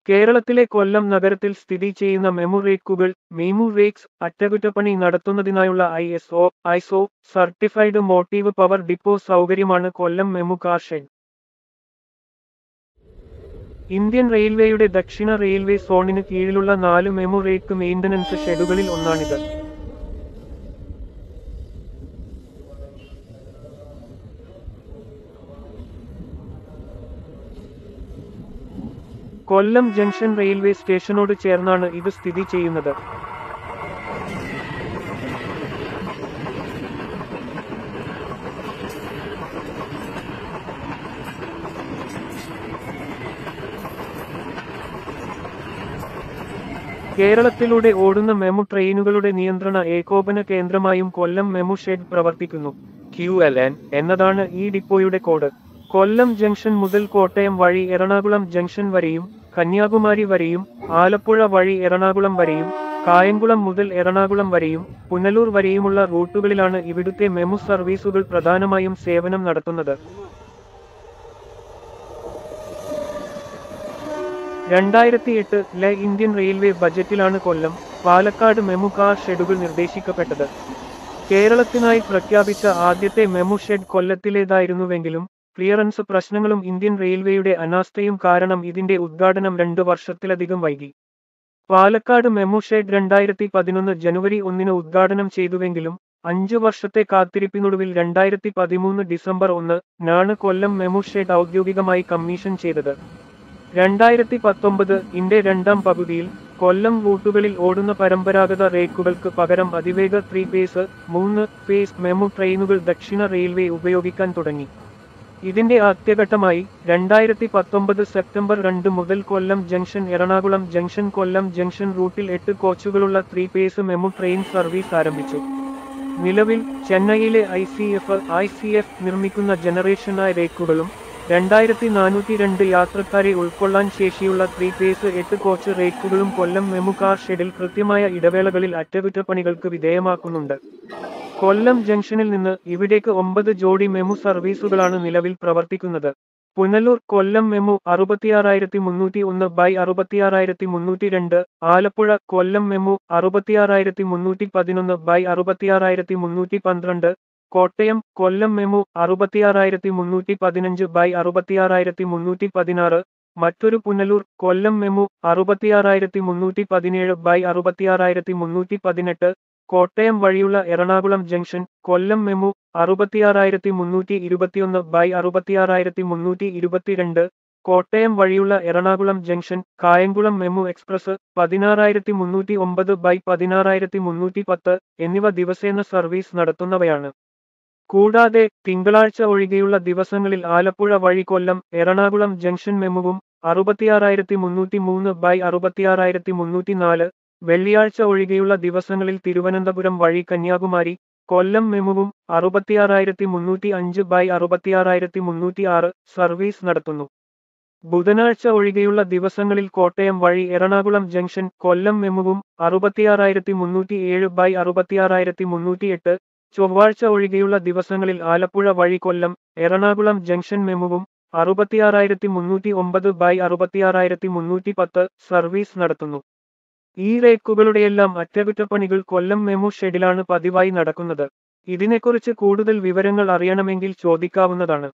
കേരളത്തിലെ കൊല്ലം നഗരത്തിൽ സ്ഥിതി ചെയ്യുന്ന മെമു റേക്കുകൾ മെമു റേക്സ് അറ്റകുറ്റപ്പണി നടത്തുന്നതിനായുള്ള ഐസോ സർട്ടിഫൈഡ് മോട്ടീവ് പവർ ഡിപ്പോ സൗകര്യമാണ് കൊല്ലം മെമു കാർ ഷെഡ്. ഇന്ത്യൻ റെയിൽവേയുടെ ദക്ഷിണ റെയിൽവേ സോണിന് കീഴിലുള്ള 4 മെമു റേക്ക് മെയിന്റനൻസ് ഷെഡുകളിൽ ഒന്നാണിത്. കൊല്ലം ജംഗ്ഷൻ റെയിൽവേ സ്റ്റേഷനോട് ചേർന്നാണ് ഇത് സ്ഥിതി ചെയ്യുന്നത്. കേരളത്തിലൂടെ ഓടുന്ന മെമു ട്രെയിനുകളുടെ നിയന്ത്രണ ഏകോപന കേന്ദ്രമായും കൊല്ലം മെമു ഷെഡ് പ്രവർത്തിക്കുന്നു. QLN എന്നതാണ് ഈ ഡിപ്പോയുടെ കോഡ്. കൊല്ലം ജംഗ്ഷൻ മുതൽ കോട്ടയം വഴി എറണാകുളം ജംഗ്ഷൻ വരെയും കന്യാകുമാരി വരെയും ആലപ്പുഴ വഴി എറണാകുളം വരെയും കായംകുളം മുതൽ എറണാകുളം വരെയും പുനലൂർ വരെയുമുള്ള റൂട്ടുകളിലാണ് ഇവിടുത്തെ മെമു സർവീസുകൾ പ്രധാനമായും സേവനം നടത്തുന്നത്. 2008 Indian railway ബജറ്റിലാണ് Kollam Palakkad MEMU car ഷെഡുകൾ നിർദ്ദേശിക്കപ്പെട്ടത്. കേരളത്തിനായി പ്രഖ്യാപിച്ച ആദ്യത്തെ മെമു ഷെഡ് കൊല്ലത്തിലേതായിരുന്നുവെങ്കിലും ക്ലിയറൻസ് പ്രശ്നങ്ങളും ഇന്ത്യൻ റെയിൽവേയുടെ അനാസ്ഥയും കാരണം ഇതിന്റെ ഉദ്ഘാടനം 2 വർഷത്തിലധികം വൈകി. പാലക്കാട് മെമു ഷെഡ് 2011 ജനുവരി 1 ഉദ്ഘാടനം ചെയ്തുവെങ്കിലും 5 വർഷത്തെ കാത്തിരിപ്പിനൊടുവിൽ 2013 ഡിസംബർ 1 കൊല്ലം മെമു ഷെഡ് ഔദ്യോഗികമായി കമ്മീഷൻ ചെയ്തത്. 2019 രണ്ടാം പകുതിയിൽ കൊല്ലം റൂട്ടുകളിൽ ഓടുന്ന പരമ്പരാഗത റേക്കുകൾക്ക് പകരം അതിവേഗ 3 ഫേസ് 3 ഫേസ് മെമു ട്രെയിനുകൾ ദക്ഷിണ റെയിൽവേ ഉപയോഗിക്കാൻ തുടങ്ങി. ഇതിന്റെ ആദ്യഘട്ടമായി 2019 സെപ്റ്റംബർ 2 മുതൽ കൊല്ലം ജംഗ്ഷൻ എറണാകുളം ജംഗ്ഷൻ കൊല്ലം ജംഗ്ഷൻ റൂട്ടിൽ 8 കോച്ചുകളുള്ള 3 ഫേസ് മെമു ട്രെയിൻ സർവീസ് ആരംഭിച്ചു. നിലവിൽ ചെന്നൈയിലെ ICF നിർമ്മിക്കുന്ന ജനറേഷനായ റേക്കുകളും 2402 യാത്രക്കാരെ ഉൾക്കൊള്ളാൻ ശേഷിയുള്ള 3 ഫേസ് 8 കോച്ച് റേക്കുകളും കൊല്ലം മെമു കാർ ഷെഡിൽ കൃത്യമായ ഇടവേളകളിൽ അറ്റകുറ്റപ്പണികൾക്ക് വിധേയമാക്കുന്നുണ്ട്. കൊല്ലം ജംഗ്ഷനിൽ നിന്ന് ഇവിടേക്ക് 9 ജോഡി മെമു സർവീസുകളാണ് നിലവിൽ പ്രവർത്തിക്കുന്നത്. Punalur Kollam MEMU 66301/66302, Alappuzha Kollam MEMU 66311/66312, Kottayam Kollam MEMU 66315/66316, മറ്റൊരു പുനലൂർ കൊല്ലം മെമു 66317/66318, കോട്ടയം വഴിയുള്ള എറണാകുളം ജംഗ്ഷൻ കൊല്ലം മെമു 66321/66322, കോട്ടയം വഴിയുള്ള Ernakulam junction Kayamkulam MEMU express 16309/16310 എന്നിവ ദിവസേന സർവീസ് നടത്തുന്നവയാണ്. കൂടാതെ തിങ്കളാഴ്ച ഒഴികെയുള്ള ദിവസങ്ങളിൽ ആലപ്പുഴ വഴി കൊല്ലം എറണാകുളം ജംഗ്ഷൻ മെമുവും 66303/66304, വെള്ളിയാഴ്ച ഒഴികെയുള്ള ദിവസങ്ങളിൽ തിരുവനന്തപുരം വഴി കന്യാകുമാരി കൊല്ലം മെമുവും 66305/66306 സർവീസ് നടത്തുന്നു. ബുധനാഴ്ച ഒഴികെയുള്ള ദിവസങ്ങളിൽ കോട്ടയം വഴി എറണാകുളം ജംഗ്ഷൻ കൊല്ലം മെമുവും 66307/66308, ചൊവ്വാഴ്ച ഒഴികെയുള്ള ദിവസങ്ങളിൽ ആലപ്പുഴ വഴി കൊല്ലം എറണാകുളം ജംഗ്ഷൻ മെമുവും 66309/66310 സർവീസ് നടത്തുന്നു. ഈ റേക്കുകളുടെയെല്ലാം അറ്റകുറ്റപ്പണികൾ കൊല്ലം മെമു ഷെഡിലാണ് പതിവായി നടക്കുന്നത്. ഇതിനെക്കുറിച്ച് കൂടുതൽ വിവരങ്ങൾ അറിയണമെങ്കിൽ ചോദിക്കാവുന്നതാണ്.